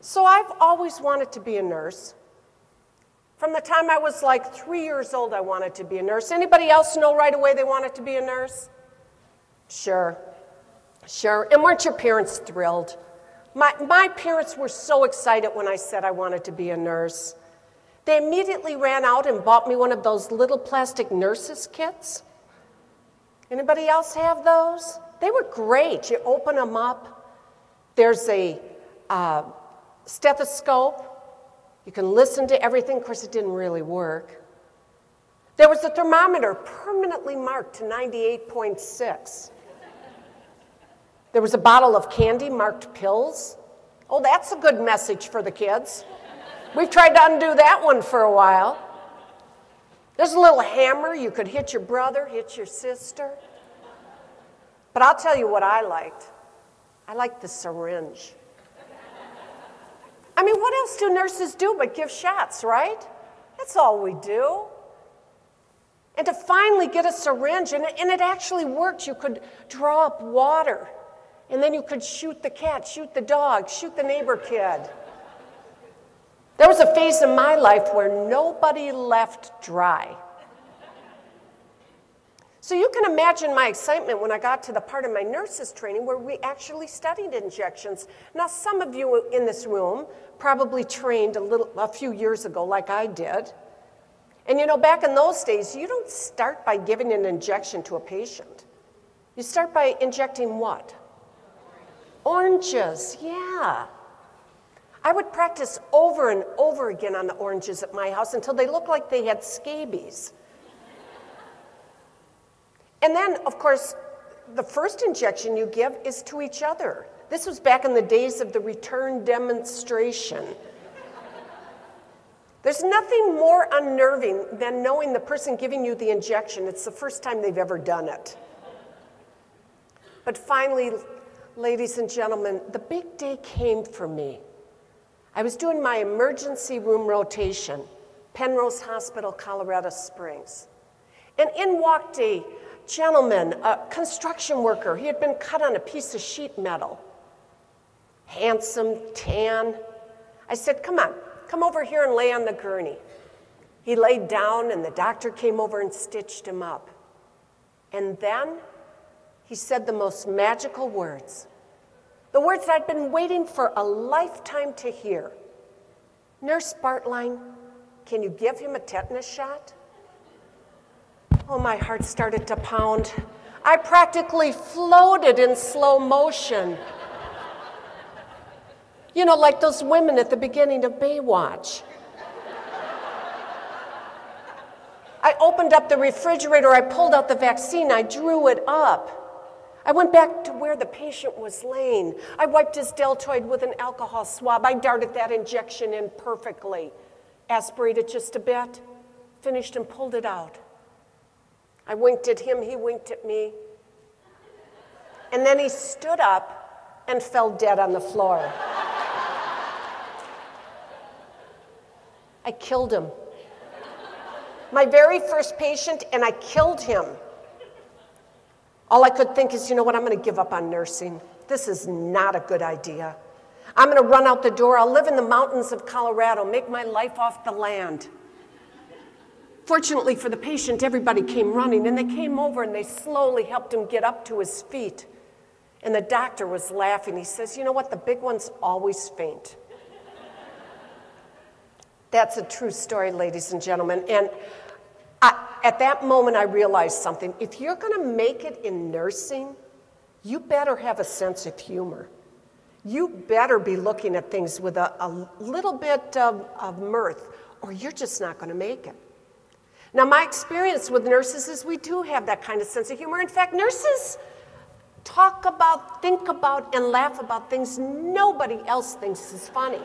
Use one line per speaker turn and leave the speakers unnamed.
So I've always wanted to be a nurse. From the time I was like 3 years old, I wanted to be a nurse. Anybody else know right away they wanted to be a nurse? Sure. Sure. And weren't your parents thrilled? My parents were so excited when I said I wanted to be a nurse. They immediately ran out and bought me one of those little plastic nurses kits. Anybody else have those? They were great. You open them up. There's a stethoscope. You can listen to everything. Of course, it didn't really work. There was a thermometer permanently marked to 98.6. There was a bottle of candy marked pills. Oh, that's a good message for the kids. We've tried to undo that one for a while. There's a little hammer. You could hit your brother, hit your sister. But I'll tell you what I liked. I liked the syringe. I mean, what else do nurses do but give shots, right? That's all we do. And to finally get a syringe, and it actually worked. You could draw up water, and then you could shoot the cat, shoot the dog, shoot the neighbor kid. There was a phase in my life where nobody left dry. So you can imagine my excitement when I got to the part of my nurse's training where we actually studied injections. Now, some of you in this room probably trained a few years ago like I did. And you know, back in those days, you don't start by giving an injection to a patient. You start by injecting what? Oranges, yeah. I would practice over and over again on the oranges at my house until they looked like they had scabies. And then, of course, the first injection you give is to each other. This was back in the days of the return demonstration. There's nothing more unnerving than knowing the person giving you the injection, it's the first time they've ever done it. But finally, ladies and gentlemen, the big day came for me. I was doing my emergency room rotation, Penrose Hospital, Colorado Springs. And in walked a gentleman, a construction worker. He had been cut on a piece of sheet metal. Handsome, tan. I said, come on, come over here and lay on the gurney. He laid down and the doctor came over and stitched him up. And then he said the most magical words. The words I'd been waiting for a lifetime to hear. Nurse Bartlein, can you give him a tetanus shot? Oh, my heart started to pound. I practically floated in slow motion. You know, like those women at the beginning of Baywatch. I opened up the refrigerator, I pulled out the vaccine, I drew it up. I went back to where the patient was laying. I wiped his deltoid with an alcohol swab. I darted that injection in perfectly. Aspirated just a bit, finished and pulled it out. I winked at him, he winked at me. And then he stood up and fell dead on the floor. I killed him. My very first patient, and I killed him. All I could think is, you know what, I'm going to give up on nursing. This is not a good idea. I'm going to run out the door. I'll live in the mountains of Colorado, make my life off the land. Fortunately for the patient, everybody came running, and they came over and they slowly helped him get up to his feet. And the doctor was laughing. He says, you know what, the big ones always faint. That's a true story, ladies and gentlemen. And at that moment, I realized something. If you're going to make it in nursing, you better have a sense of humor. You better be looking at things with a little bit of mirth, or you're just not going to make it. Now, my experience with nurses is we do have that kind of sense of humor. In fact, nurses talk about, think about, and laugh about things nobody else thinks is funny.